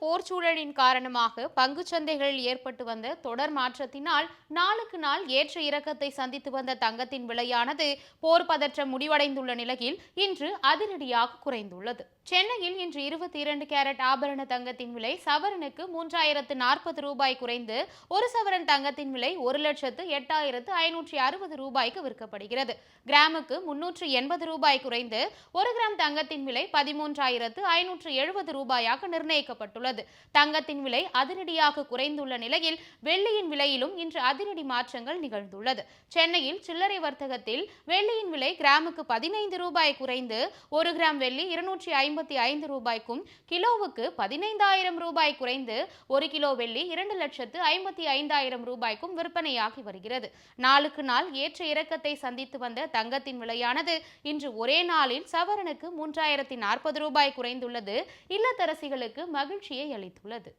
போர் சூழலின் காரணமாக பங்குச் சந்தைகளில் ஏற்பட்டு வந்த தொடர் மாற்றத்தினால் நாளுக்கு நாள் ஏற்ற இறக்கத்தை சந்தித்து வந்த தங்கத்தின் விலையானது போர் பதற்றம் முடிவடைந்துள்ள நிலையில் இன்று அதிரடியாக குறைந்துள்ளது. சென்னையில் இன்று 22 கேரட் ஆபரண தங்கத்தின் விலை சவரனுக்கு 3040 ரூபாய் குறைந்து ஒரு சவரன் தங்கத்தின் விலை 1,08,560 ரூபாய்க்கு விற்கப்படுகிறது. கிராமுக்கு 380 ரூபாய் குறைந்து ஒரு கிராம் தங்கத்தின் விலை 13,570 ரூபாயாக நிர்ணயிக்கப்பட்டுள்ளது. தங்கத்தின் விலை அதிரடியாக குறைந்துள்ள நிலையில் வெள்ளியின் விலையிலும் இன்று அதிரடி மாற்றங்கள் நிகழ்ந்துள்ளது. சென்னையில் சில்லறை வர்த்தகத்தில் வெள்ளியின் விலை கிராமுக்கு 15 ரூபாய் குறைந்து ஒரு கிராம் வெள்ளி 255 ரூபாய்க்கும், கிலோவுக்கு 15,000 ரூபாய் குறைந்து ஒரு கிலோ வெள்ளி 2,55,000 ரூபாய்க்கும் விற்பனையாகி வருகிறது. நாளுக்கு நாள் ஏற்ற இறக்கத்தை சந்தித்து வந்த தங்கத்தின் விலையானது இன்று ஒரே நாளில் சவரனுக்கு 3,040 ரூபாய் குறைந்துள்ளது இல்லத்தரசிகளுக்கு மகிழ்ச்சியை அளித்துள்ளது.